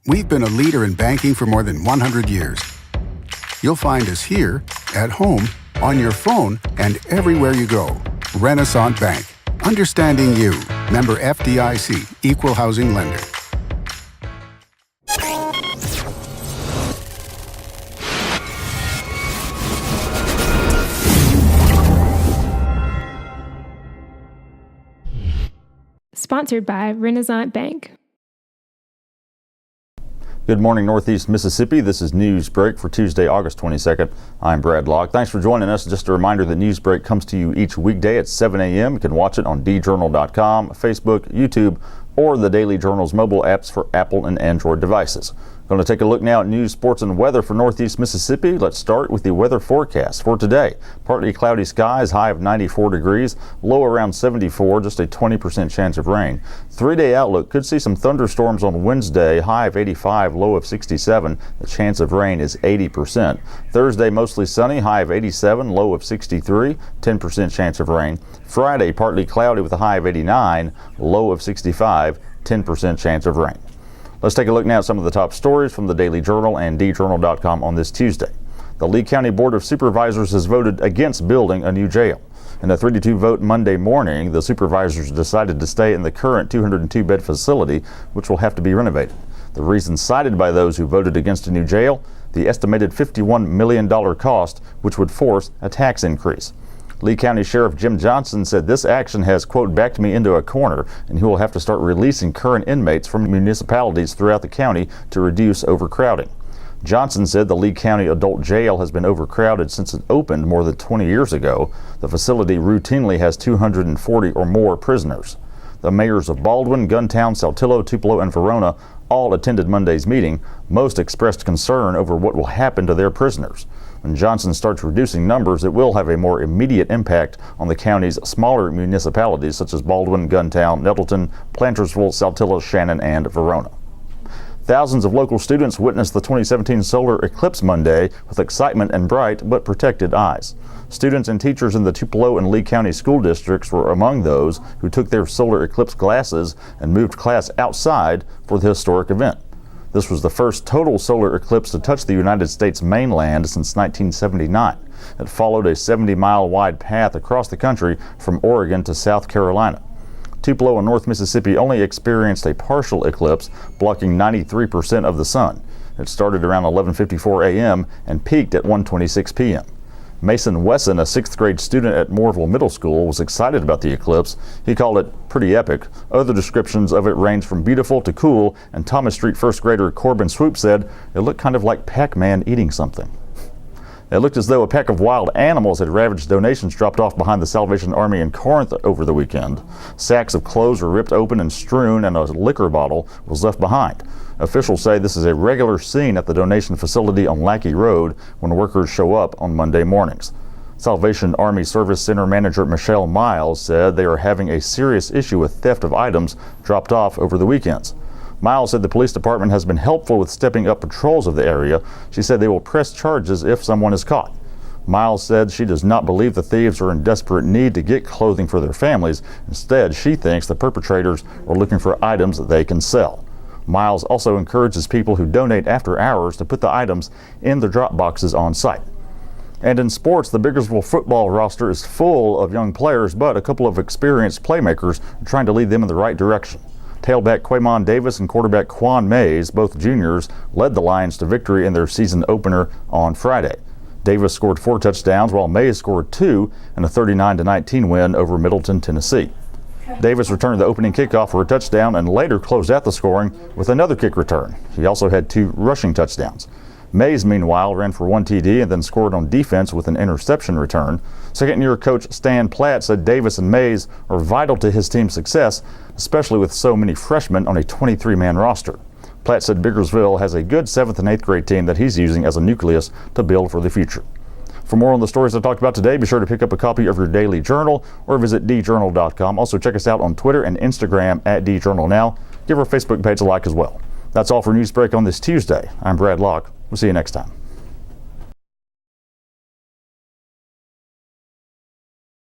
We've been a leader in banking for more than 100 years. You'll find us here, at home, on your phone, and everywhere you go. Renaissance Bank. Understanding you. Member FDIC. Equal housing lender. Sponsored by Renaissance Bank. Good morning, Northeast Mississippi. This is Newsbreak for Tuesday, August 22nd. I'm Brad Locke. Thanks for joining us. Just a reminder that Newsbreak comes to you each weekday at 7 a.m. You can watch it on djournal.com, Facebook, YouTube, or the Daily Journal's mobile apps for Apple and Android devices. Going to take a look now at news, sports, and weather for Northeast Mississippi. Let's start with the weather forecast for today. Partly cloudy skies, high of 94 degrees, low around 74, just a 20% chance of rain. 3-day outlook could see some thunderstorms on Wednesday, high of 85, low of 67. The chance of rain is 80%. Thursday, mostly sunny, high of 87, low of 63, 10% chance of rain. Friday, partly cloudy with a high of 89, low of 65, 10% chance of rain. Let's take a look now at some of the top stories from the Daily Journal and djournal.com on this Tuesday. The Lee County Board of Supervisors has voted against building a new jail. In a 3-2 vote Monday morning, the supervisors decided to stay in the current 202-bed facility, which will have to be renovated. The reason cited by those who voted against a new jail, the estimated $51 million cost, which would force a tax increase. Lee County Sheriff Jim Johnson said this action has, quote, backed me into a corner, and he will have to start releasing current inmates from municipalities throughout the county to reduce overcrowding. Johnson said the Lee County Adult Jail has been overcrowded since it opened more than 20 years ago. The facility routinely has 240 or more prisoners. The mayors of Baldwin, Guntown, Saltillo, Tupelo, and Verona all attended Monday's meeting. Most expressed concern over what will happen to their prisoners. When Johnson starts reducing numbers, it will have a more immediate impact on the county's smaller municipalities such as Baldwin, Guntown, Nettleton, Plantersville, Saltillo, Shannon, and Verona. Thousands of local students witnessed the 2017 solar eclipse Monday with excitement and bright but protected eyes. Students and teachers in the Tupelo and Lee County school districts were among those who took their solar eclipse glasses and moved class outside for the historic event. This was the first total solar eclipse to touch the United States mainland since 1979. It followed a 70-mile wide path across the country from Oregon to South Carolina. Tupelo and North Mississippi only experienced a partial eclipse, blocking 93% of the sun. It started around 11:54 a.m. and peaked at 1:26 p.m. Mason Wesson, a 6th grade student at Moorville Middle School, was excited about the eclipse. He called it pretty epic. Other descriptions of it range from beautiful to cool, and Thomas Street 1st grader Corbin Swoop said it looked kind of like Pac-Man eating something. It looked as though a pack of wild animals had ravaged donations dropped off behind the Salvation Army in Corinth over the weekend. Sacks of clothes were ripped open and strewn, and a liquor bottle was left behind. Officials say this is a regular scene at the donation facility on Lackey Road when workers show up on Monday mornings. Salvation Army Service Center Manager Michelle Miles said they are having a serious issue with theft of items dropped off over the weekends. Miles said the police department has been helpful with stepping up patrols of the area. She said they will press charges if someone is caught. Miles said she does not believe the thieves are in desperate need to get clothing for their families. Instead, she thinks the perpetrators are looking for items that they can sell. Miles also encourages people who donate after hours to put the items in the drop boxes on site. And in sports, the Biggersville Football roster is full of young players, but a couple of experienced playmakers are trying to lead them in the right direction. Tailback Quamon Davis and quarterback Quan Mays, both juniors, led the Lions to victory in their season opener on Friday. Davis scored 4 touchdowns while Mays scored 2 in a 39-19 win over Middleton, Tennessee. Davis returned the opening kickoff for a touchdown and later closed out the scoring with another kick return. He also had 2 rushing touchdowns. Mays, meanwhile, ran for 1 TD and then scored on defense with an interception return. Second-year coach Stan Platt said Davis and Mays are vital to his team's success, especially with so many freshmen on a 23-man roster. Platt said Biggersville has a good 7th and 8th grade team that he's using as a nucleus to build for the future. For more on the stories I talked about today, be sure to pick up a copy of your daily journal or visit djournal.com. Also, check us out on Twitter and Instagram at djournalnow. Give our Facebook page a like as well. That's all for Newsbreak on this Tuesday. I'm Brad Locke. We'll see you next time.